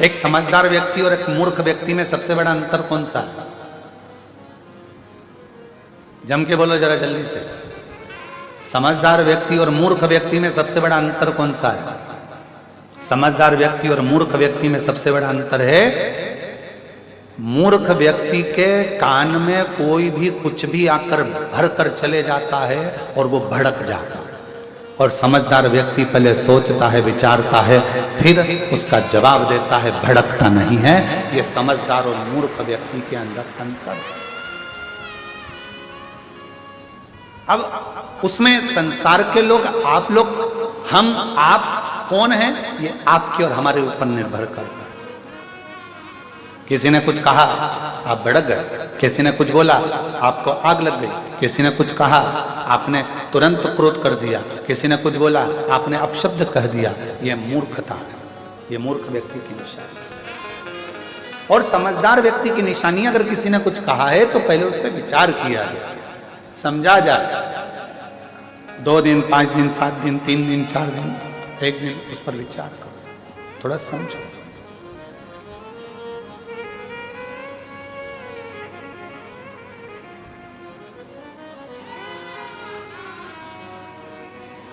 एक समझदार व्यक्ति और एक मूर्ख व्यक्ति में सबसे बड़ा अंतर कौन सा है? जम के बोलो जरा जल्दी से। समझदार व्यक्ति और मूर्ख व्यक्ति में सबसे बड़ा अंतर कौन सा है? समझदार व्यक्ति और मूर्ख व्यक्ति में सबसे बड़ा अंतर है, मूर्ख व्यक्ति के कान में कोई भी कुछ भी आकर भर कर चले जाता है और वो भड़क जाता है, और समझदार व्यक्ति पहले सोचता है, विचारता है, फिर उसका जवाब देता है, भड़कता नहीं है। ये समझदार और मूर्ख व्यक्ति के अंदर अंतर है। अब उसमें संसार के लोग, आप लोग, हम, आप कौन हैं, ये आपके और हमारे ऊपर निर्भर करता है। किसी ने कुछ कहा, आप भड़क गए। किसी ने कुछ बोला, आपको आग लग गई। किसी ने कुछ कहा, आपने तुरंत क्रोध कर दिया। किसी ने कुछ बोला, आपने अपशब्द कह दिया। ये मूर्खता है, ये मूर्ख व्यक्ति की निशानी। और समझदार व्यक्ति की निशानी, अगर किसी ने कुछ कहा है तो पहले उस पर विचार किया जाए, समझा जाए। 2 दिन, 5 दिन, 7 दिन, 3 दिन, 4 दिन, 1 दिन उस पर विचार करो, थोड़ा समझो।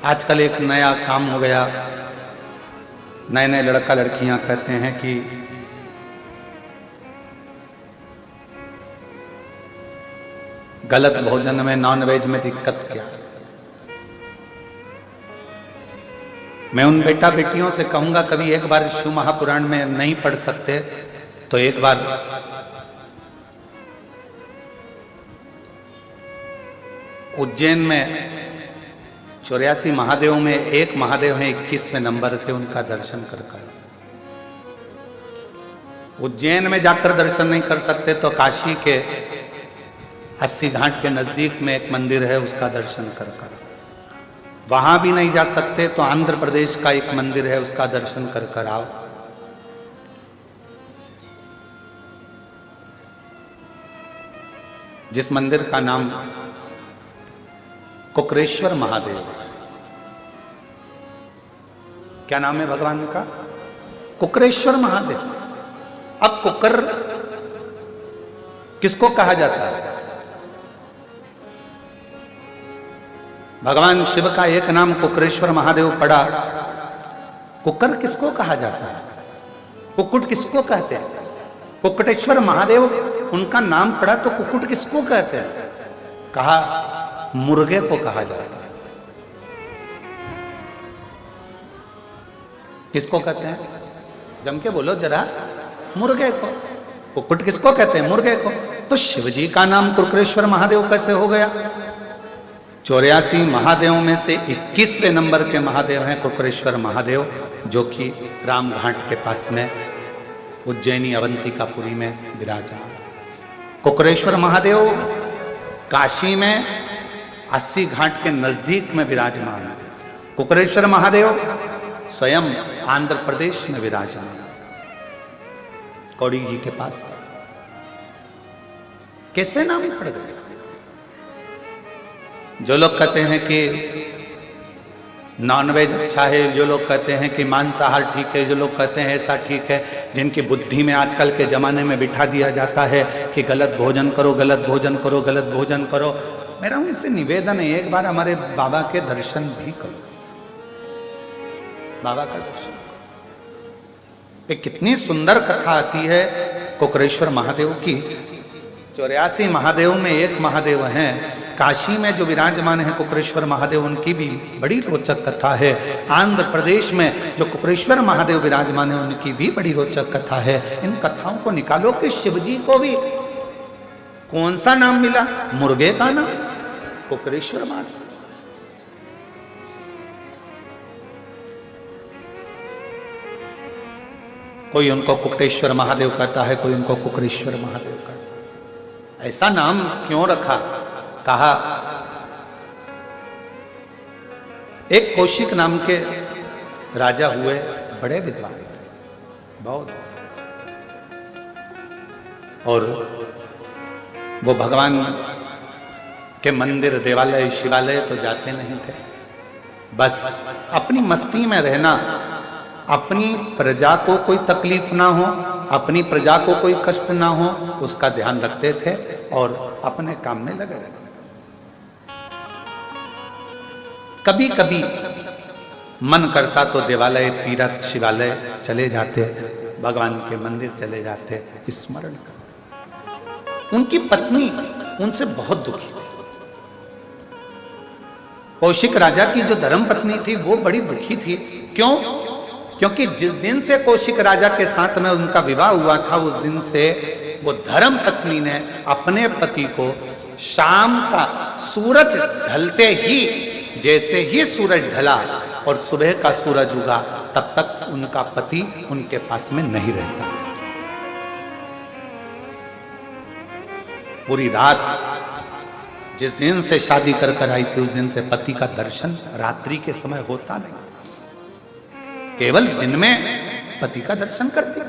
आजकल एक नया काम हो गया, नए नए लड़का लड़कियां कहते हैं कि गलत भोजन में, नॉनवेज में दिक्कत क्या है। मैं उन बेटा बेटियों से कहूंगा, कभी एक बार शिव महापुराण में नहीं पढ़ सकते तो एक बार उज्जैन में 84 महादेव में एक महादेव है 21वें नंबर के, उनका दर्शन कर। उज्जैन में जाकर दर्शन नहीं कर सकते तो काशी के 80 घाट के नजदीक में एक मंदिर है, उसका दर्शन कर। वहां भी नहीं जा सकते तो आंध्र प्रदेश का एक मंदिर है, उसका दर्शन कर आओ। जिस मंदिर का नाम कुकरेश्वर महादेव। क्या नाम है भगवान का? कुकरेश्वर महादेव। अब कुकर किसको कहा जाता है? भगवान शिव का एक नाम कुकरेश्वर महादेव पड़ा, कुकर किसको कहा जाता है? कुक्कुट किसको कहते हैं? कुक्कुटेश्वर महादेव उनका नाम पड़ा तो कुक्कुट किसको कहते हैं? कहा मुर्गे को कहा जाता है। किसको कहते हैं? जम के बोलो जरा। मुर्गे को। कुक्कुट किसको कहते हैं? मुर्गे को। तो शिवजी का नाम कुकरेश्वर महादेव कैसे हो गया? 84 महादेव में से 21वें नंबर के महादेव हैं कुकरेश्वर महादेव, जो कि राम घाट के पास में उज्जैनी अवंतिकापुरी में विराजमान। कुकरेश्वर महादेव काशी में 80 घाट के नजदीक में विराजमान है। कुकरेश्वर महादेव स्वयं आंध्र प्रदेश में विराजमान है, कौड़ी जी के पास। कैसे नाम पड़ गए? जो लोग कहते हैं कि नॉनवेज अच्छा है, जो लोग कहते हैं कि मांसाहार ठीक है, जो लोग कहते हैं ऐसा ठीक है, जिनकी बुद्धि में आजकल के जमाने में बिठा दिया जाता है कि गलत भोजन करो, गलत भोजन करो, गलत भोजन करो। मेरा उनसे निवेदन है, एक बार हमारे बाबा के दर्शन भी करो। बाबा का दर्शन करो। कितनी सुंदर कथा आती है कुकरेश्वर महादेव की। 84 महादेव में एक महादेव हैं, काशी में जो विराजमान है कुकरेश्वर महादेव, उनकी भी बड़ी रोचक कथा है। आंध्र प्रदेश में जो कुकरेश्वर महादेव विराजमान है, उनकी भी बड़ी रोचक कथा है। इन कथाओं को निकालो कि शिवजी को भी कौन सा नाम मिला? मुर्गे का नाम, कुकरेश्वर महादेव। कोई उनको कुकटेश्वर महादेव कहता है, कोई उनको कुकरेश्वर महादेव कहता है। ऐसा नाम क्यों रखा? कहा एक कौशिक नाम के राजा हुए, बड़े विद्वान थे, बहुत, और वो भगवान के मंदिर, देवालय, शिवालय तो जाते नहीं थे। बस अपनी मस्ती में रहना, अपनी प्रजा को कोई तकलीफ ना हो, अपनी प्रजा को कोई कष्ट ना हो, उसका ध्यान रखते थे और अपने काम में लगे रहते। कभी कभी मन करता तो देवालय, तीर्थ, शिवालय चले जाते, भगवान के मंदिर चले जाते, स्मरण करते। उनकी पत्नी उनसे बहुत दुखी थी। कौशिक राजा की जो धर्म पत्नी थी वो बड़ी दुखी थी। क्यों? क्योंकि जिस दिन से कौशिक राजा के साथ में उनका विवाह हुआ था, उस दिन से वो धर्म पत्नी ने अपने पति को शाम का सूरज ढलते ही, जैसे ही सूरज ढला और सुबह का सूरज उगा, तब तक उनका पति उनके पास में नहीं रहता। पूरी रात जिस दिन से शादी कर कर आई थी, उस दिन से पति का दर्शन रात्रि के समय होता नहीं, केवल दिन में पति का दर्शन करती।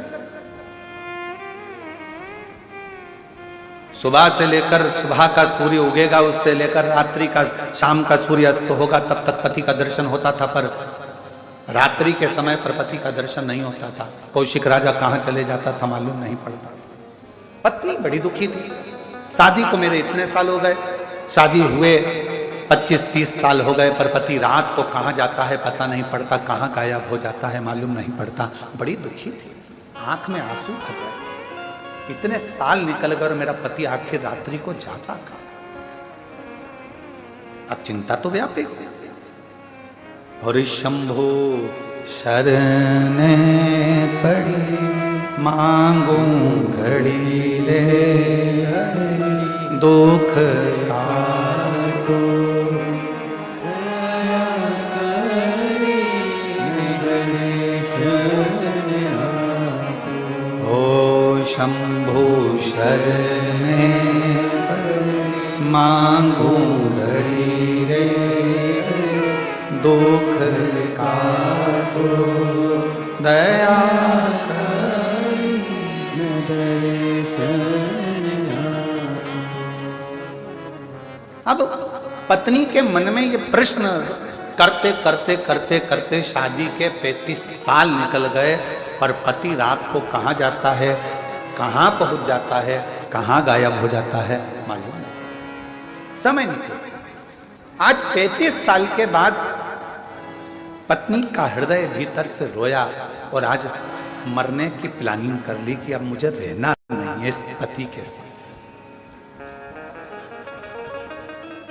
सुबह से लेकर सुबह का सूर्य उगेगा, उससे लेकर रात्रि का, शाम का सूर्य अस्त होगा, तब तक पति का दर्शन होता था, पर रात्रि के समय पर पति का दर्शन नहीं होता था। कौशिक राजा कहां चले जाता था मालूम नहीं पड़ता था। पत्नी बड़ी दुखी थी। शादी को मेरे इतने साल हो गए, शादी हुए 25-30 साल हो गए, पर पति रात को कहां जाता है पता नहीं पड़ता, कहां गायब हो जाता है मालूम नहीं पड़ता। बड़ी दुखी थी, आंख में आंसू भर गए। इतने साल निकल गए और मेरा पति आखिर रात्रि को जाता कहां? अब चिंता तो व्यापक। और शंभो शरण पड़ी, मांगू घड़ी रे दुख काटो, ओ शंभो शरण मांगू घड़ी रे दुख काटो, दया अब पत्नी के मन में ये प्रश्न करते करते करते करते शादी के 35 साल निकल गए, पर पति रात को कहां जाता है, कहां पहुंच जाता है, कहां गायब हो जाता है मालूम नहीं। समय निकल आज 35 साल के बाद पत्नी का हृदय भीतर से रोया और आज मरने की प्लानिंग कर ली कि अब मुझे रहना नहीं है इस पति के साथ,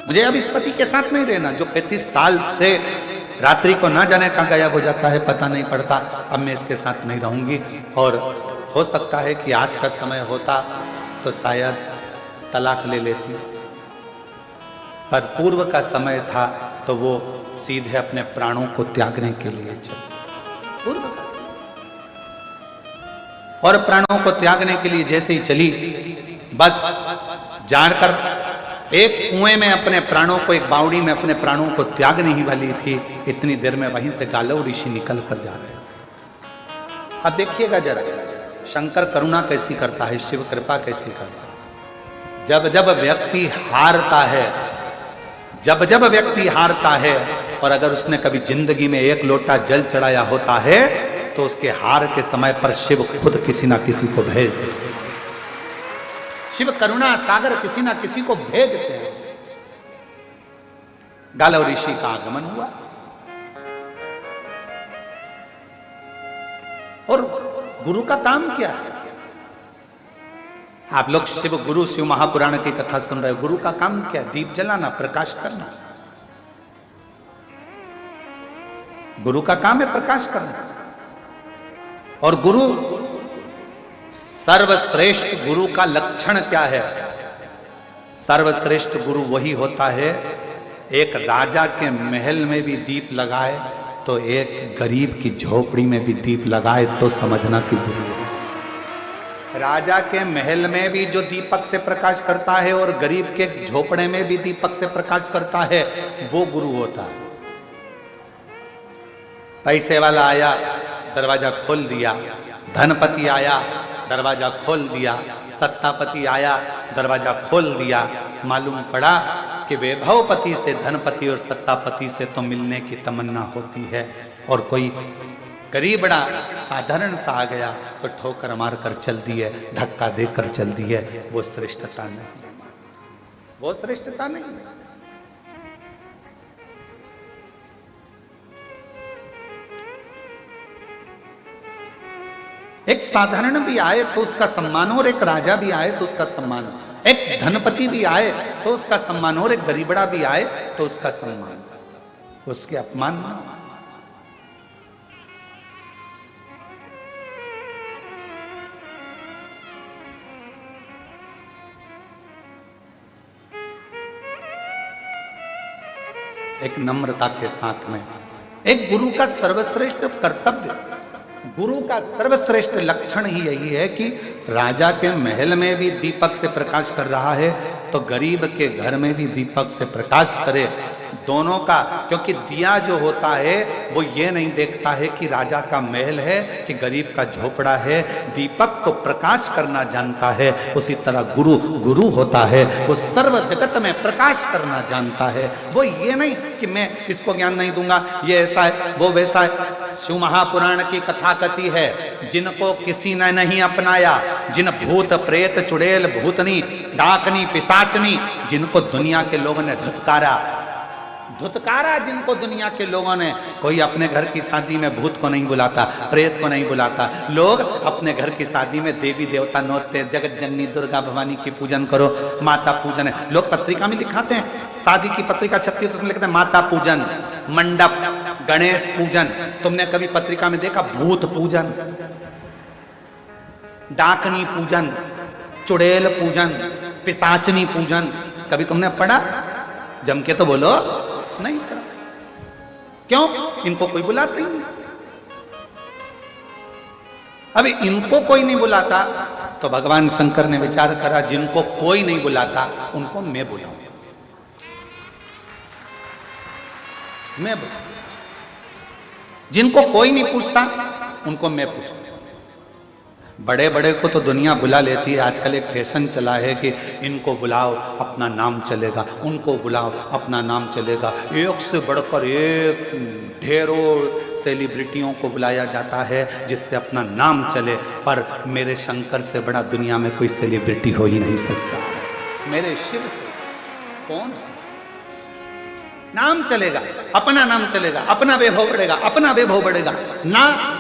मुझे अब इस पति के साथ नहीं रहना, जो 35 साल से रात्रि को ना जाने कहां गायब हो जाता है पता नहीं पड़ता। अब मैं इसके साथ नहीं रहूंगी। और हो सकता है कि आज का समय होता तो शायद तलाक ले लेती, पर पूर्व का समय था तो वो सीधे अपने प्राणों को त्यागने के लिए चली। पूर्व का समय, और प्राणों को त्यागने के लिए जैसे ही चली, बस जानकर एक कुएं में अपने प्राणों को, एक बावड़ी में अपने प्राणों को त्यागने ही वाली थी, इतनी देर में वहीं से गालव ऋषि निकल कर जा रहे हैं। अब देखिएगा जरा, शंकर करुणा कैसी करता है, शिव कृपा कैसी करता है। जब जब व्यक्ति हारता है, जब जब व्यक्ति हारता है, और अगर उसने कभी जिंदगी में एक लोटा जल चढ़ाया होता है, तो उसके हार के समय पर शिव खुद किसी ना किसी को भेज देते। शिव करुणा सागर किसी ना किसी को भेज देते हैं। गालव ऋषि का आगमन हुआ और गुरु का काम क्या है? आप लोग शिव गुरु, शिव महापुराण की कथा सुन रहे हो। गुरु का काम क्या है? दीप जलाना, प्रकाश करना। गुरु का काम है प्रकाश करना। और गुरु, सर्वश्रेष्ठ गुरु का लक्षण क्या है? सर्वश्रेष्ठ गुरु वही होता है, एक राजा के महल में भी दीप लगाए तो एक गरीब की झोपड़ी में भी दीप लगाए तो समझना कि गुरु है। राजा के महल में भी जो दीपक से प्रकाश करता है और गरीब के झोपड़े में भी दीपक से प्रकाश करता है, वो गुरु होता है। पैसे वाला आया, दरवाजा खोल दिया। धनपति आया, दरवाजा खोल दिया। सत्तापति आया, दरवाजा खोल दिया। मालूम पड़ा कि वैभवपति से, धनपति और सत्तापति से तो मिलने की तमन्ना होती है, और कोई गरीब बड़ा साधारण सा आ गया तो ठोकर मार कर चल दिए, धक्का देकर चल दिए, वो श्रेष्ठता नहीं, वो श्रेष्ठता नहीं। एक साधारण भी आए तो उसका सम्मान, और एक राजा भी आए तो उसका सम्मान, एक धनपति भी आए तो उसका सम्मान, और एक गरीबड़ा भी आए तो उसका सम्मान, उसके अपमान ना। एक नम्रता के साथ में एक गुरु का सर्वश्रेष्ठ कर्तव्य, गुरु का सर्वश्रेष्ठ लक्षण ही यही है कि राजा के महल में भी दीपक से प्रकाश कर रहा है तो गरीब के घर में भी दीपक से प्रकाश करे, दोनों का। क्योंकि दिया जो होता है वो ये नहीं देखता है कि राजा का महल है कि गरीब का झोपड़ा है, दीपक तो प्रकाश करना जानता है। उसी तरह गुरु होता है, वो सर्व जगत में प्रकाश करना जानता है। वो ये नहीं कि मैं इसको ज्ञान नहीं दूंगा, ये ऐसा है वो वैसा है। शिव महापुराण की कथा कथी है, जिनको किसी ने नहीं अपनाया, जिन भूत प्रेत चुड़ैल भूतनी डाकनी पिशाचनी, जिनको दुनिया के लोगों ने धुतकारा, जिनको दुनिया के लोगों ने, कोई अपने घर की शादी में भूत को नहीं बुलाता, प्रेत को नहीं बुलाता। लोग अपने घर की शादी में देवी देवता नोचते, जगत जननी दुर्गा भवानी की पूजन करो, माता पूजन है। लोग पत्रिका में लिखाते हैं, शादी की पत्रिका छपती है तो उसमें लिखते हैं माता पूजन, मंडप, गणेश पूजन। तुमने कभी पत्रिका में देखा भूत पूजन, डाकनी पूजन, चुड़ैल पूजन, पिशाचनी पूजन? कभी तुमने पढ़ा? जम के तो बोलो नहीं करा। क्यों? इनको कोई बुलाता ही नहीं। अभी इनको कोई नहीं बुलाता तो भगवान शंकर ने विचार करा, जिनको कोई नहीं बुलाता उनको मैं बुलाऊं, मैं बुलाऊं। जिनको कोई नहीं पूछता उनको मैं पूछूं। बड़े बड़े को तो दुनिया बुला लेती है, आजकल एक फैशन चला है कि इनको बुलाओ अपना नाम चलेगा, उनको बुलाओ अपना नाम चलेगा। एक से बढ़कर एक ढेरों सेलिब्रिटियों को बुलाया जाता है जिससे अपना नाम चले, पर मेरे शंकर से बड़ा दुनिया में कोई सेलिब्रिटी हो ही नहीं सकता। मेरे शिव से कौन? नाम चलेगा, अपना नाम चलेगा, अपना वैभव बढ़ेगा, अपना वैभव बढ़ेगा ना।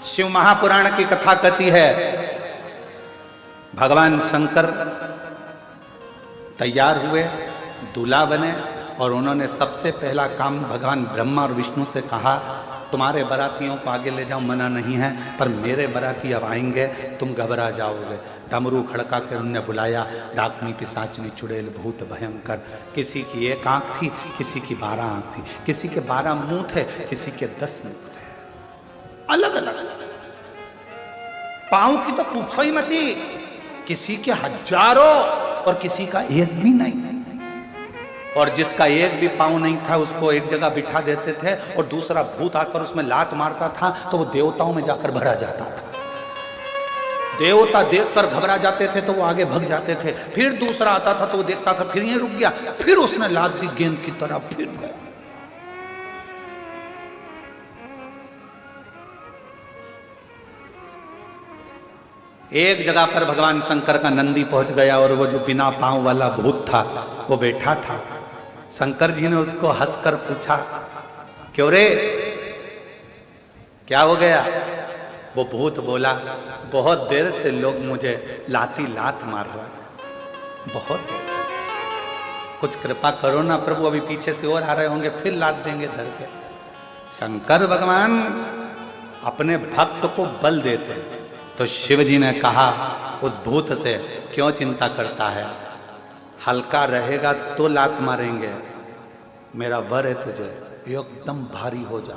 शिव महापुराण की कथा कहती है, भगवान शंकर तैयार हुए, दूल्हा बने, और उन्होंने सबसे पहला काम भगवान ब्रह्मा और विष्णु से कहा, तुम्हारे बारातियों को आगे ले जाओ, मना नहीं है, पर मेरे बाराती अब आएंगे, तुम घबरा जाओगे। डमरू खड़का कर उन्होंने बुलाया, डाकनी पिशाचनी चुड़ैल भूत भयंकर। किसी की 1 आंख थी, किसी की 12 आंख थी, किसी के 12 मुंह थे, किसी के 10 मुंह थे, अलग अलग। पांव की तो पूछो ही मती, किसी के हजारों और किसी का एक भी नहीं। और जिसका एक भी पांव नहीं था उसको एक जगह बिठा देते थे, और दूसरा भूत आकर उसमें लात मारता था तो वो देवताओं में जाकर भरा जाता था। देवता देखकर घबरा जाते थे तो वो आगे भग जाते थे। फिर दूसरा आता था तो वो देखता था, फिर ये रुक गया, फिर उसने लात दी गेंद की तरह, फिर गया। एक जगह पर भगवान शंकर का नंदी पहुंच गया और वो जो बिना पांव वाला भूत था वो बैठा था। शंकर जी ने उसको हंसकर पूछा, क्यों रे, क्या हो गया? वो भूत बोला, बहुत देर से लोग मुझे लात मार रहा है, बहुत देर, कुछ कृपा करो ना प्रभु, अभी पीछे से और आ रहे होंगे, फिर लात देंगे धर के। शंकर भगवान अपने भक्त को बल देते। तो शिव जी ने कहा उस भूत से, क्यों चिंता करता है, हल्का रहेगा तो लात मारेंगे, मेरा वर है तुझे, एकदम भारी हो जा,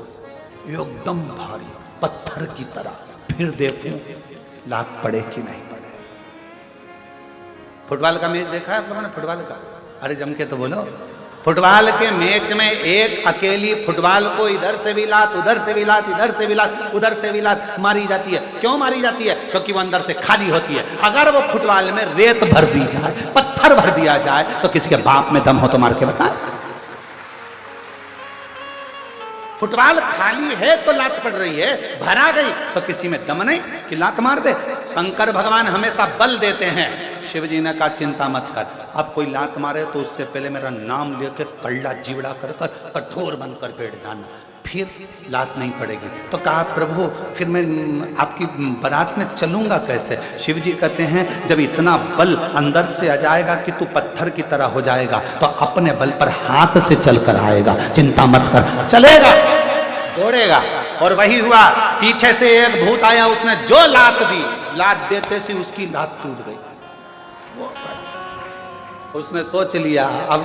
एकदम भारी पत्थर की तरह, फिर देखूं लात पड़े कि नहीं पड़े। फुटबॉल का मैच देखा है आप लोगों ने? फुटबॉल का, अरे जम के तो बोलो। फुटबॉल के मैच में एक अकेली फुटबॉल को इधर से भी लात, उधर से भी लात, इधर से भी लात, उधर से भी लात मारी जाती है। क्यों मारी जाती है? क्योंकि वो अंदर से खाली होती है। अगर वो फुटबॉल में रेत भर दी जाए, पत्थर भर दिया जाए, तो किसी के बाप में दम हो तो मार के बताए। फुटबॉल खाली है तो लात पड़ रही है, भरा गई तो किसी में दम नहीं कि लात मार दे। शंकर भगवान हमेशा बल देते हैं। शिव जी ने कहा चिंता मत कर, अब कोई लात मारे तो उससे पहले मेरा नाम लेके कल्ला जीवड़ा कर कर कठोर बनकर बैठ जाना, फिर लात नहीं पड़ेगी। तो कहा प्रभु फिर मैं आपकी बारात में चलूंगा कैसे? शिव जी कहते हैं जब इतना बल अंदर से आ जाएगा कि तू पत्थर की तरह हो जाएगा तो अपने बल पर हाथ से चलकर आएगा, चिंता मत कर। चलेगा, दौड़ेगा। और वही हुआ, पीछे से एक भूत आया, उसने जो लात दी, लात देते से उसकी लात टूट गई। उसने सोच लिया अब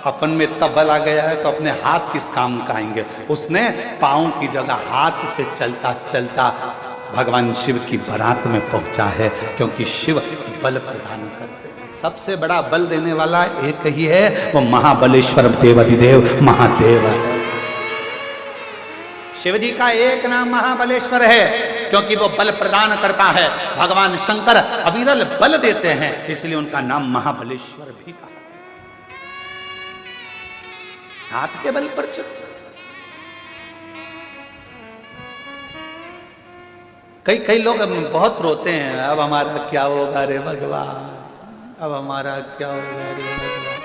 अपन में इतना बल आ गया है तो अपने हाथ किस काम का आएंगे। उसने पांव की जगह हाथ से चलता चलता भगवान शिव की बारात में पहुंचा है, क्योंकि शिव बल प्रदान करते हैं। सबसे बड़ा बल देने वाला एक ही है, वो महाबलेश्वर देवाधिदेव महादेव है। शिव जी का एक नाम महाबलेश्वर है क्योंकि वो बल प्रदान करता है। भगवान शंकर अविरल बल देते हैं, इसलिए उनका नाम महाबलेश्वर भी कहा। हाथ के बल पर चलते। कई लोग बहुत रोते हैं, अब हमारा क्या होगा रे भगवान, अब हमारा क्या होगा रे भगवान।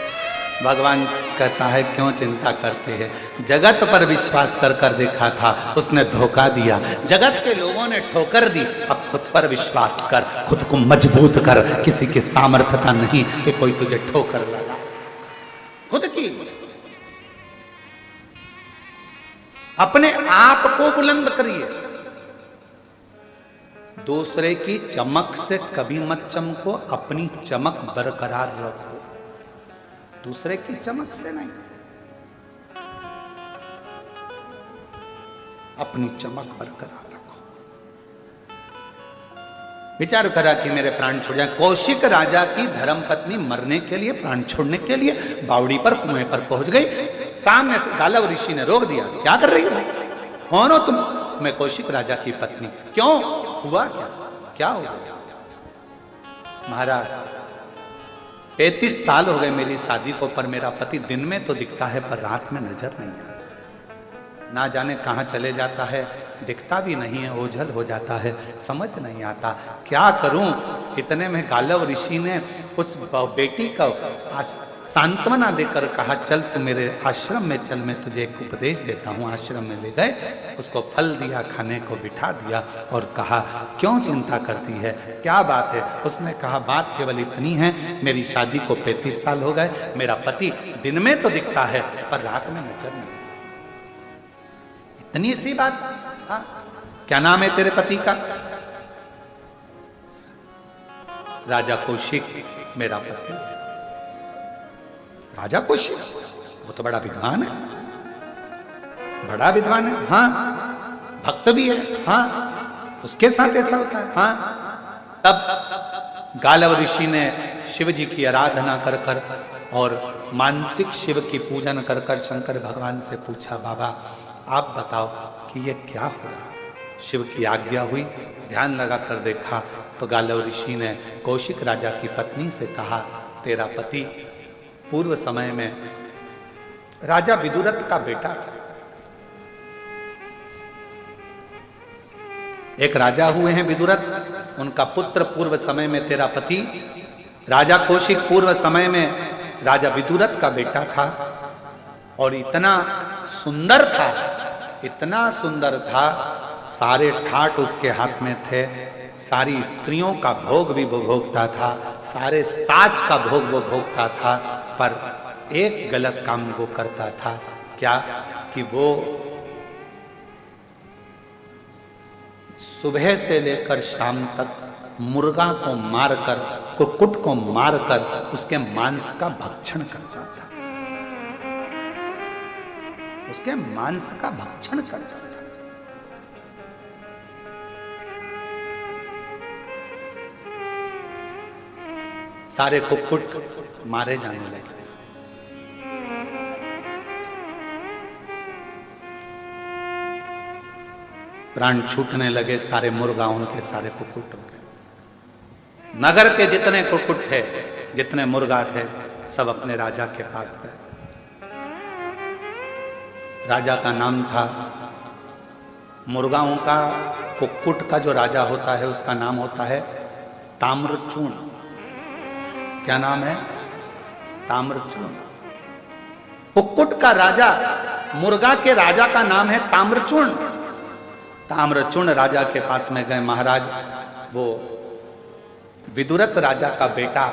भगवान कहता है क्यों चिंता करते हैं, जगत पर विश्वास कर कर देखा था, उसने धोखा दिया। जगत के लोगों ने ठोकर दी, अब खुद पर विश्वास कर, खुद को मजबूत कर। किसी की सामर्थ्यता नहीं कि कोई तुझे ठोकर लगा, खुद की। अपने आप को बुलंद करिए। दूसरे की चमक से कभी मत चमको, अपनी चमक बरकरार रखो। दूसरे की चमक से नहीं, अपनी चमक बरकरार रखो। विचार करा कि मेरे प्राण छोड़ जाए। कौशिक राजा की धर्मपत्नी मरने के लिए, प्राण छोड़ने के लिए बावड़ी पर, कुएं पर पहुंच गई। सामने से गालव ऋषि ने रोक दिया, क्या कर रही हो, कौन हो तुम? मैं कौशिक राजा की पत्नी। क्यों, हुआ क्या, क्या हो गया? महाराज 35 साल हो गए मेरी शादी को, पर मेरा पति दिन में तो दिखता है पर रात में नजर नहीं आता। ना जाने कहाँ चले जाता है, दिखता भी नहीं है, ओझल हो जाता है, समझ नहीं आता क्या करूं। इतने में गालव ऋषि ने उस बेटी का सांत्वना देकर कहा चल तू मेरे आश्रम में चल, मैं तुझे एक उपदेश देता हूँ। आश्रम में ले गए, उसको फल दिया, खाने को बिठा दिया और कहा क्यों चिंता करती है, क्या बात है? उसने कहा बात केवल इतनी है, मेरी शादी को 35 साल हो गए, मेरा पति दिन में तो दिखता है पर रात में नजर नहीं। इतनी सी बात। हाँ, क्या नाम है तेरे पति का? राजा कौशिक मेरा पति। राजा कौशिक, वो तो बड़ा विद्वान है, बड़ा विद्वान है। हाँ, भक्त भी है। हाँ, उसके साथ ऐसा होता है। हाँ, तब गालव ऋषि ने शिव जी की आराधना कर कर और मानसिक शिव की पूजन कर कर शंकर भगवान से पूछा बाबा आप बताओ कि ये क्या हो रहा? शिव की आज्ञा हुई, ध्यान लगा कर देखा तो गालव ऋषि ने कौशिक राजा की पत्नी से कहा तेरा पति पूर्व समय में राजा विदुरथ का बेटा था। एक राजा हुए हैं विदुरथ, उनका पुत्र पूर्व समय में तेरा पति राजा कौशिक पूर्व समय में राजा विदुरथ का बेटा था। और इतना सुंदर था, इतना सुंदर था, सारे ठाट उसके हाथ में थे, सारी स्त्रियों का भोग भी वो भोगता था, सारे साज का भोग वो भोगता था। पर एक गलत काम वो करता था, क्या कि वो सुबह से लेकर शाम तक मुर्गा को मारकर, कुक्कुट को मारकर उसके मांस का भक्षण करता था, उसके मांस का भक्षण करता था। सारे कुक्कुट मारे जाने लगे। प्राण छूटने लगे, सारे मुर्गा उनके सारे कुक्कुट हो गए। नगर के जितने कुक्कुट थे, जितने मुर्गा थे, सब अपने राजा के पास गए। राजा का नाम था, मुर्गाओं का, कुक्कुट का जो राजा होता है उसका नाम होता है ताम्रचूर्ण। क्या नाम है? ताम्रचूर्ण। कुक्कुट का राजा, मुर्गा के राजा का नाम है ताम्रचूर्ण। ताम्रचूर्ण राजा के पास में गए, महाराज वो विदुरथ राजा का बेटा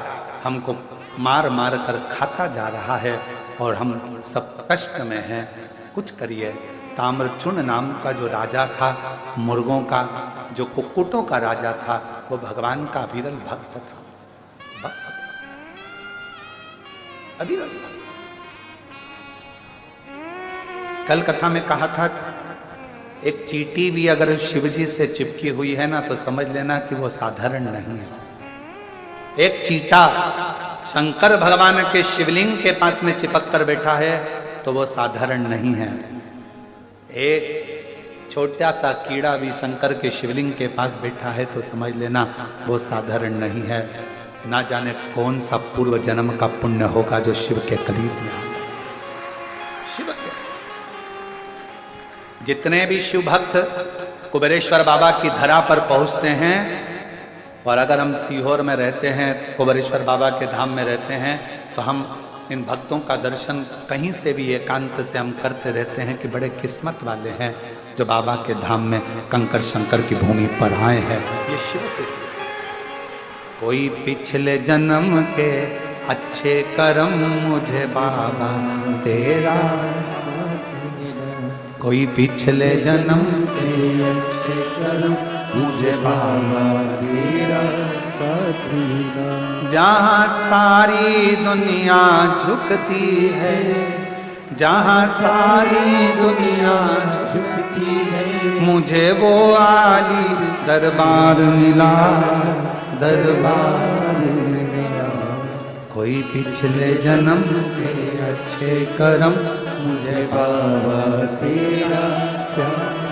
हमको मार मार कर खाता जा रहा है और हम सब कष्ट में हैं, कुछ करिए। ताम्रचूर्ण नाम का जो राजा था, मुर्गों का, जो कुक्कुटों का राजा था, वो भगवान का अविरल भक्त था। भक्त था, अविरल। कल कथा में कहा था, एक चींटी भी अगर शिव जी से चिपकी हुई है ना तो समझ लेना कि वो साधारण नहीं है। एक चींटा शंकर भगवान के शिवलिंग के पास में चिपक कर बैठा है तो वो साधारण नहीं है। एक छोटा सा कीड़ा भी शंकर के शिवलिंग के पास बैठा है तो समझ लेना वो साधारण नहीं है। ना जाने कौन सा पूर्व जन्म का पुण्य होगा जो शिव के करीब में होगा। शिव के जितने भी शिव भक्त कुबेरेश्वर बाबा की धरा पर पहुंचते हैं, और अगर हम सीहोर में रहते हैं, कुबेरेश्वर बाबा के धाम में रहते हैं, तो हम इन भक्तों का दर्शन कहीं से भी एकांत से हम करते रहते हैं कि बड़े किस्मत वाले हैं जो बाबा के धाम में कंकर शंकर की भूमि पर आए हैं। ये शिव के कोई पिछले जन्म के अच्छे कर्म मुझे बाबा तेरा, कोई पिछले जन्म के अच्छे कर्म मुझे बाबा तेरा साथ देना। जहाँ सारी दुनिया झुकती है, जहाँ सारी दुनिया झुकती है, मुझे वो आली दरबार मिला, दरबार मिला। कोई पिछले जन्म के अच्छे कर्म मुझे बाबा तेरा साथ,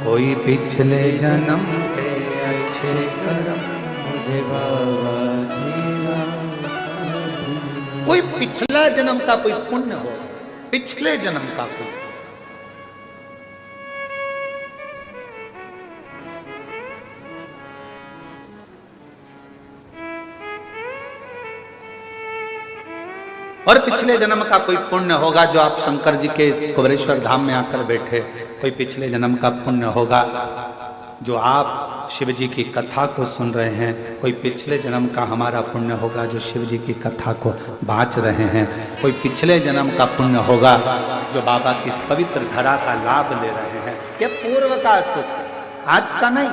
कोई पिछले जन्म के अच्छे कर्म मुझे बाबा तेरा साथ। कोई पिछला जन्म का कोई पुण्य हो, पिछले जन्म का कोई, और पिछले जन्म का कोई पुण्य होगा जो आप शंकर जी के इस कुबेरेश्वर धाम में आकर बैठे। कोई पिछले जन्म का पुण्य होगा जो आप शिव जी की कथा को सुन रहे हैं। कोई पिछले जन्म का हमारा पुण्य होगा जो शिव जी की कथा को बाँच रहे हैं। कोई पिछले जन्म का पुण्य होगा जो बाबा की इस पवित्र धरा का लाभ ले रहे हैं। ये पूर्व का सुख, आज का नहीं।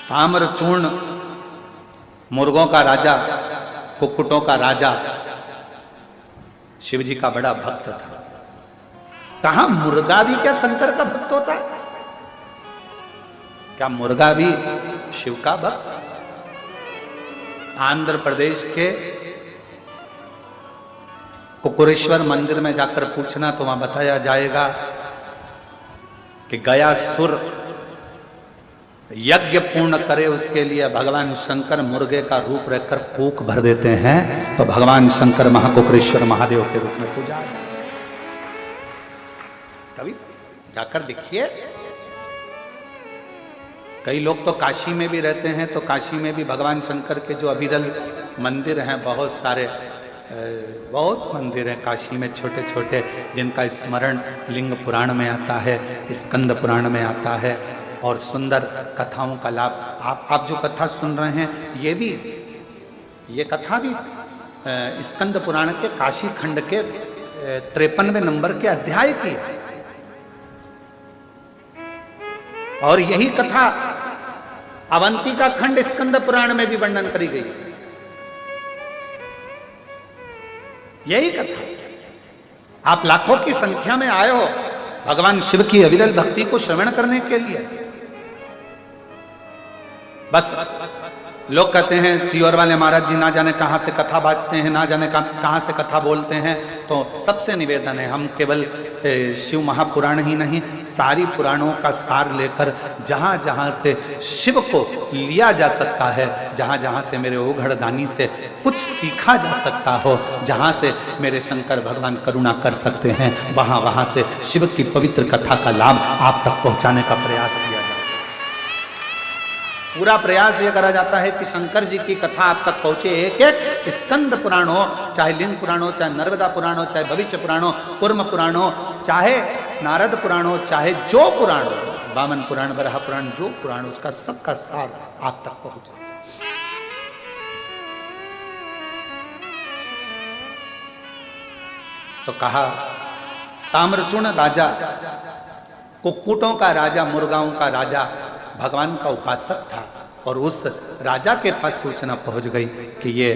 ताम्रचूर्ण मुर्गों का राजा, कुक्कुटों का राजा, शिव जी का बड़ा भक्त था। कहा मुर्गा भी क्या शंकर का भक्त होता है? क्या मुर्गा भी शिव का भक्त? आंध्र प्रदेश के कुकुरेश्वर मंदिर में जाकर पूछना तो वहां बताया जाएगा कि गयासुर यज्ञ पूर्ण करे, उसके लिए भगवान शंकर मुर्गे का रूप रखकर कूक भर देते हैं तो भगवान शंकर महाकुकरेश्वर महादेव के रूप में पूजा। कभी जाकर देखिए। कई लोग तो काशी में भी रहते हैं, तो काशी में भी भगवान शंकर के जो अविरल मंदिर हैं, बहुत सारे, बहुत मंदिर हैं काशी में छोटे छोटे, जिनका स्मरण लिंग पुराण में आता है, स्कंद पुराण में आता है, और सुंदर कथाओं का लाभ। आप जो कथा सुन रहे हैं ये कथा भी स्कंद पुराण के काशी खंड के 53वें नंबर के अध्याय की है। और यही कथा अवंतिका खंड स्कंद पुराण में भी वर्णन करी गई। यही कथा। आप लाखों की संख्या में आए हो भगवान शिव की अविरल भक्ति को श्रवण करने के लिए। बस लोग कहते हैं सीहोर वाले महाराज जी ना जाने कहां से कथा बाजते हैं, ना जाने कहां से कथा बोलते हैं। तो सबसे निवेदन है, हम केवल शिव महापुराण ही नहीं, सारी पुराणों का सार लेकर जहां जहां से शिव को लिया जा सकता है, जहां जहां से मेरे ओघड़दानी से कुछ सीखा जा सकता हो, जहां से मेरे शंकर भगवान करुणा कर सकते हैं, वहां वहां से शिव की पवित्र कथा का लाभ आप तक पहुंचाने का प्रयास किया जाता है। पूरा प्रयास यह करा जाता है कि शंकर जी की कथा आप तक पहुंचे। एक एक स्कंद पुराण हो, चाहे लिंग पुराण हो, चाहे नर्मदा पुराण हो, चाहे भविष्य पुराण हो, कूर्म पुराण हो, चाहे नारद पुराण हो, चाहे जो पुराण हो, वामन पुराण, वराह पुराण, जो पुराण, उसका सबका सार आप तक पहुंचे। तो कहा ताम्रचूर्ण राजा, कुक्कुटों का राजा, मुर्गाओं का राजा, भगवान का उपासक था, और उस राजा के पास सूचना पहुंच गई कि ये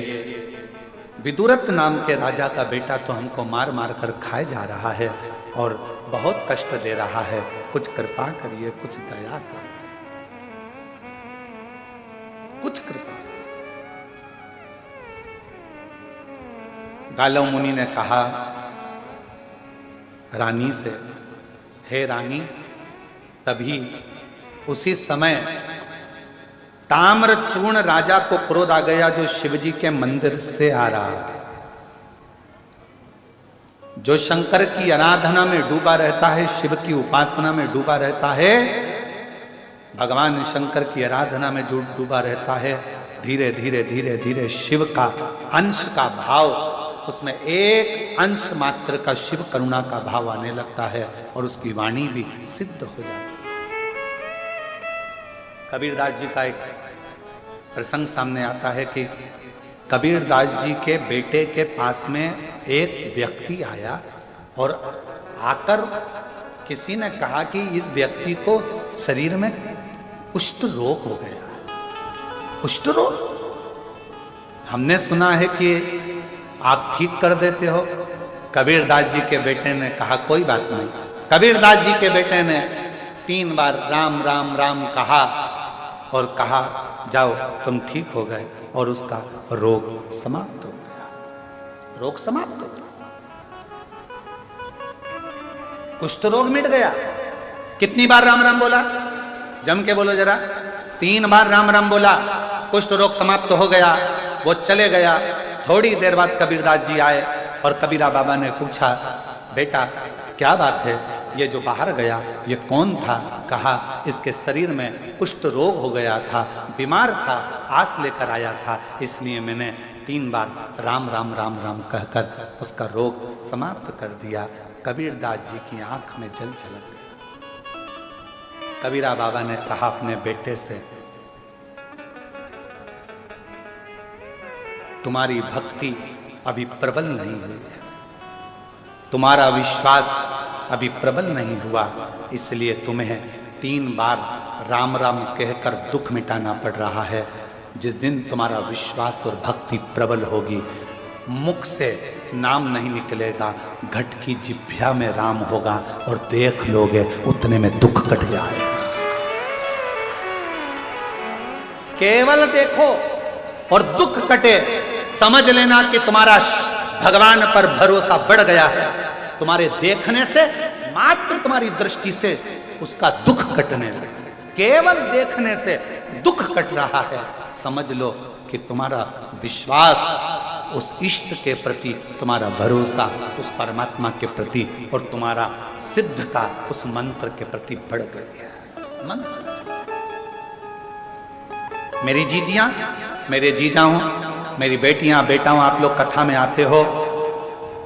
विदुरथ नाम के राजा का बेटा तो हमको मार मार कर खाए जा rहा है और बहुत कष्ट दे रहा है, कुछ कृपा करिए, कुछ दया करिए, कुछ कृपा। गालव मुनि ने कहा रानी से, हे रानी, तभी उसी समय ताम्रचूर्ण राजा को क्रोध आ गया जो शिवजी के मंदिर से आ रहा है, जो शंकर की आराधना में डूबा रहता है, शिव की उपासना में डूबा रहता है, भगवान शंकर की आराधना में जो डूबा रहता है, धीरे धीरे धीरे धीरे शिव का अंश का भाव, उसमें एक अंश मात्र का शिव करुणा का भाव आने लगता है और उसकी वाणी भी सिद्ध हो जाती है। कबीरदास जी का एक प्रसंग सामने आता है कि कबीरदास जी के बेटे के पास में एक व्यक्ति आया और आकर किसी ने कहा कि इस व्यक्ति को शरीर में कुष्ठ रोग हो गया। कुष्ठ रोग? हमने सुना है कि आप ठीक कर देते हो। कबीरदास जी के बेटे ने कहा कोई बात नहीं। कबीरदास जी के बेटे ने 3 बार राम राम राम कहा और कहा जाओ तुम ठीक हो गए, और उसका रोग समाप्त हो गया। रोग समाप्त हो गया, कुष्ठ रोग मिट गया। कितनी बार राम राम बोला? जम के बोलो जरा। 3 बार राम राम बोला, कुष्ठ रोग समाप्त हो गया, वो चले गया। थोड़ी देर बाद कबीरदास जी आए और कबीरा बाबा ने पूछा बेटा क्या बात है, ये जो बाहर गया ये कौन था? कहा इसके शरीर में कुष्ठ रोग हो गया था, बीमार था, आस लेकर आया था, इसलिए मैंने 3 बार राम राम राम राम कहकर उसका रोग समाप्त कर दिया। कबीरदास जी की आंख में जल छलक गया। कबीरा बाबा ने कहा अपने बेटे से तुम्हारी भक्ति अभी प्रबल नहीं हुई है, तुम्हारा विश्वास अभी प्रबल नहीं हुआ, इसलिए तुम्हें 3 बार राम राम कहकर दुख मिटाना पड़ रहा है। जिस दिन तुम्हारा विश्वास और भक्ति प्रबल होगी, मुख से नाम नहीं निकलेगा, घट की जिह्वा में राम होगा और देख लोगे उतने में दुख कट जाएगा। केवल देखो और दुख कटे, समझ लेना कि तुम्हारा भगवान पर भरोसा बढ़ गया है। तुम्हारे देखने से, मात्र तुम्हारी दृष्टि से उसका दुख कटने लगे। केवल देखने से दुख कट रहा है, समझ लो कि तुम्हारा विश्वास उस इष्ट के प्रति, तुम्हारा भरोसा उस परमात्मा के प्रति और तुम्हारा सिद्धता उस मंत्र के प्रति बढ़ गई है। मंत्र। मेरी जीजियां, मेरे जीजाओं, मेरी बेटियां, बेटाओं, आप लोग कथा में आते हो,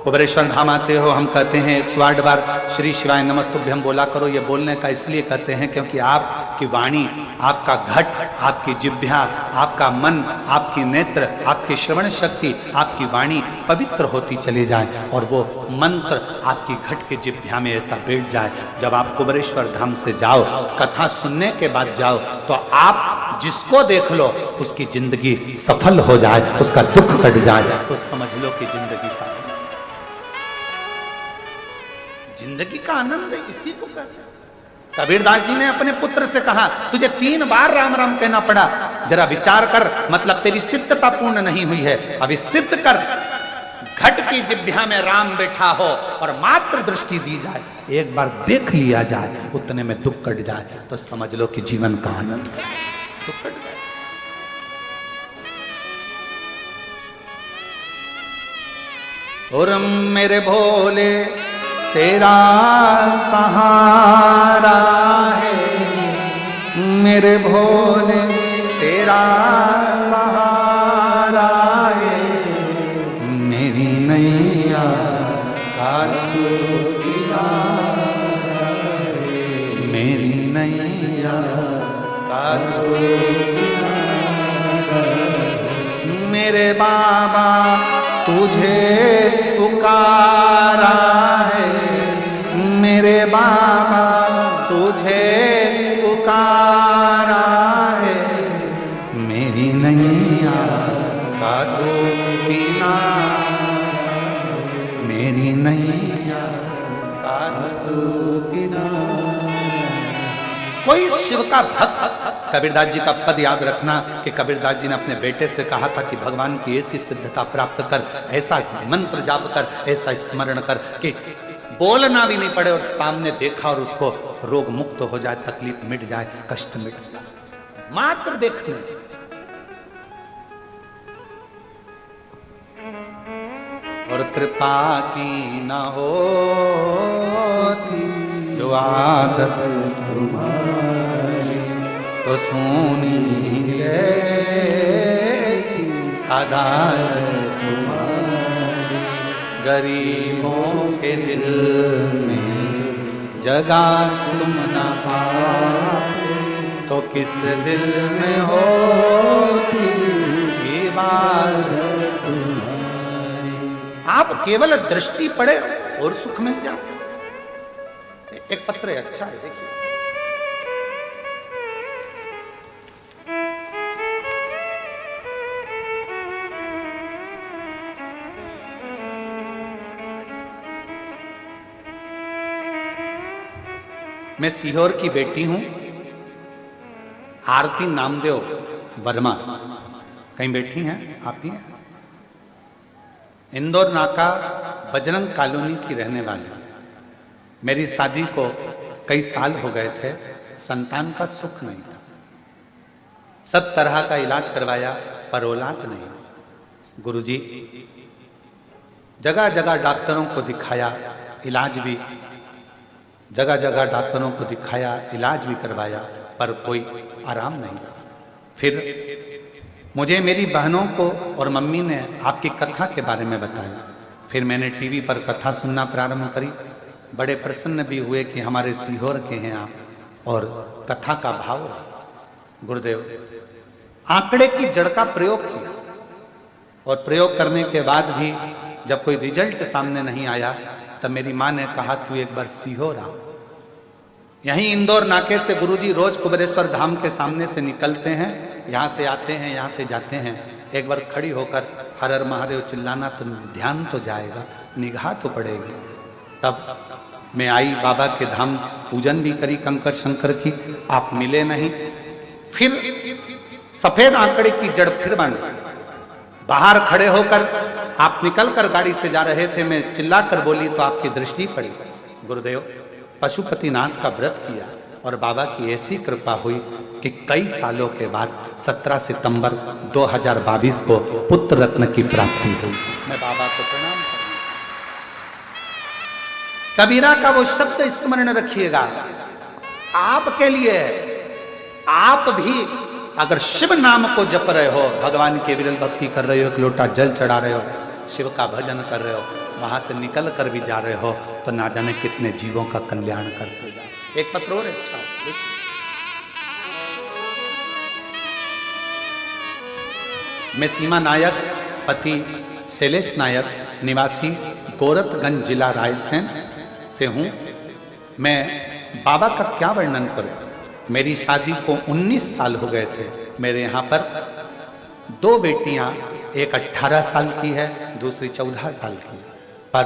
कुबेरेश्वर धाम आते हो, हम कहते हैं 108 बार श्री शिवाय नमस्तुभ्यम बोला करो। ये बोलने का इसलिए कहते हैं क्योंकि आपकी वाणी, आपका घट, आपकी जिह्वा, आपका मन, आपकी नेत्र, आपकी श्रवण शक्ति, आपकी वाणी पवित्र होती चली जाए और वो मंत्र आपकी घट के जिह्वा में ऐसा बैठ जाए। जब आप कुबेरेश्वर धाम से जाओ, कथा सुनने के बाद जाओ, तो आप जिसको देख लो उसकी जिंदगी सफल हो जाए, उसका दुख कट जाए, तो समझ लो कि जिंदगी का आनंद इसी को कहते हैं। कबीरदास जी ने अपने पुत्र से कहा तुझे 3 बार राम राम कहना पड़ा, जरा विचार कर, मतलब तेरी सिद्धता पूर्ण नहीं हुई है, अभी सिद्ध कर। घट की जिभ्या में राम बैठा हो और मात्र दृष्टि दी जाए, एक बार देख लिया जाए, उतने में दुख कट जाए, तो समझ लो कि जीवन का आनंद है। दुख कट जाए। और मेरे भोले तेरा सहारा है, मेरे भोले तेरा सहारा है, मेरी नैया का तू किनारा है, मेरी नैया का तू किनारा है। मेरे बाबा तुझे पुकारा है, मेरे बाबा तुझे पुकारा है, मेरी नैया का तू किनारा, मेरी नैया का तू किनारा। कोई शिव का भक्त, कबीरदास जी का पद याद रखना कि कबीरदास जी ने अपने बेटे से कहा था कि भगवान की ऐसी सिद्धता प्राप्त कर, ऐसा मंत्र जाप कर, ऐसा स्मरण कर कि बोलना भी नहीं पड़े और सामने देखा और उसको रोग मुक्त हो जाए, तकलीफ मिट जाए, कष्ट मिट जाए, मात्र देखने से। और कृपा की न होती जो आदत तुम्हारी, तो सुनी रहती अदालत तुम्हारी। गरीबों के दिल में जगह तुम न पाते, तो किस दिल में होती इबादत तुम्हारी। आप केवल दृष्टि पड़े और सुख मिल जाए। एक पत्र अच्छा है, देखिए। मैं सीहोर की बेटी हूं, आरती नामदेव वर्मा। कहीं बैठी हैं आप ही हैं? इंदौर नाका बजरंग कॉलोनी की रहने वाली। मेरी शादी को कई साल हो गए थे, संतान का सुख नहीं था, सब तरह का इलाज करवाया पर औलाद नहीं। गुरुजी जगह जगह डॉक्टरों को दिखाया, इलाज भी जगह जगह डॉक्टरों को दिखाया, इलाज भी करवाया, पर कोई आराम नहीं। फिर मुझे मेरी बहनों को और मम्मी ने आपकी कथा के बारे में बताया। फिर मैंने टीवी पर कथा सुनना प्रारंभ करी। बड़े प्रसन्न भी हुए कि हमारे सीहोर के हैं आप, और कथा का भाव रहा। गुरुदेव आंकड़े की जड़ का प्रयोग किया, और प्रयोग करने के बाद भी जब कोई रिजल्ट सामने नहीं आया, तब मेरी माँ ने कहा तू एक बार सीहोर आ। यहीं इंदौर नाके से गुरुजी रोज कुबेरेश्वर धाम के सामने से निकलते हैं, यहाँ से आते हैं, यहाँ से जाते हैं। एक बार खड़ी होकर हर हर महादेव चिल्लाना तो ध्यान तो जाएगा, निगाह तो पड़ेगी। तब मैं आई, बाबा के धाम पूजन भी करी कंकर शंकर की, आप मिले नहीं। फिर सफेद आंकड़े की जड़ फिर बांधी, बाहर खड़े होकर आप निकलकर गाड़ी से जा रहे थे, मैं चिल्लाकर बोली तो आपकी दृष्टि पड़ी। गुरुदेव पशुपतिनाथ का व्रत किया और बाबा की ऐसी कृपा हुई कि कई सालों के बाद 17 सितंबर 2022 को पुत्र रत्न की प्राप्ति हुई। मैं बाबा को प्रणाम करता हूं। कबीरा का वो शब्द स्मरण रखिएगा, आपके लिए आप भी अगर शिव नाम को जप रहे हो, भगवान की विरल भक्ति कर रहे हो, एक लोटा जल चढ़ा रहे हो, शिव का भजन कर रहे हो, वहां से निकल कर भी जा रहे हो, तो ना जाने कितने जीवों का कल्याण करते जाओ। एक पत्र और अच्छा देखिए। मैं सीमा नायक, पति शैलेश नायक, निवासी गोरखगंज जिला रायसेन से हूं। मैं बाबा का क्या वर्णन करूं। मेरी शादी को 19 साल हो गए थे। मेरे यहाँ पर 2 बेटियां, एक 18 साल की है, दूसरी 14 साल की है। पर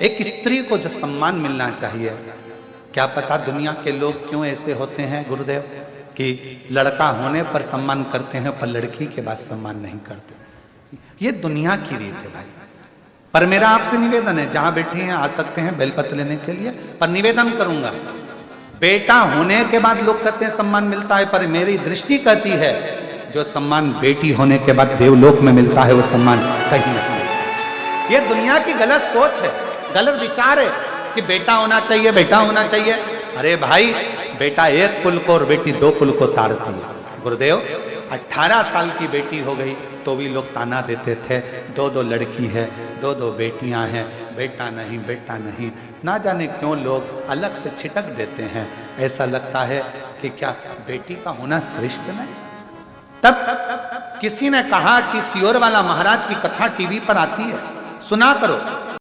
एक स्त्री को जो सम्मान मिलना चाहिए, क्या पता दुनिया के लोग क्यों ऐसे होते हैं गुरुदेव कि लड़का होने पर सम्मान करते हैं पर लड़की के बाद सम्मान नहीं करते। ये दुनिया की रीत है भाई। पर मेरा आपसे निवेदन है, जहां बैठे हैं आ सकते हैं बेलपत्र लेने के लिए, पर निवेदन करूंगा, बेटा होने के बाद लोग कहते हैं सम्मान मिलता है, पर मेरी दृष्टि कहती है जो सम्मान बेटी होने के बाद देवलोक में मिलता है वो सम्मान कहीं नहीं। ये दुनिया की गलत सोच है, गलत विचार है कि बेटा होना चाहिए, बेटा होना चाहिए। अरे भाई, बेटा एक कुल को और बेटी दो कुल को तारती है। गुरुदेव 18 साल की बेटी हो गई तो भी लोग ताना देते थे, दो दो लड़की है, दो दो बेटियां हैं, बेटा नहीं बेटा नहीं। ना जाने क्यों लोग अलग से छिटक देते हैं, ऐसा लगता है कि क्या बेटी का होना श्रेष्ठ नहीं। तब किसी ने कहा कि सियोर वाला महाराज की कथा टीवी पर आती है, सुना करो।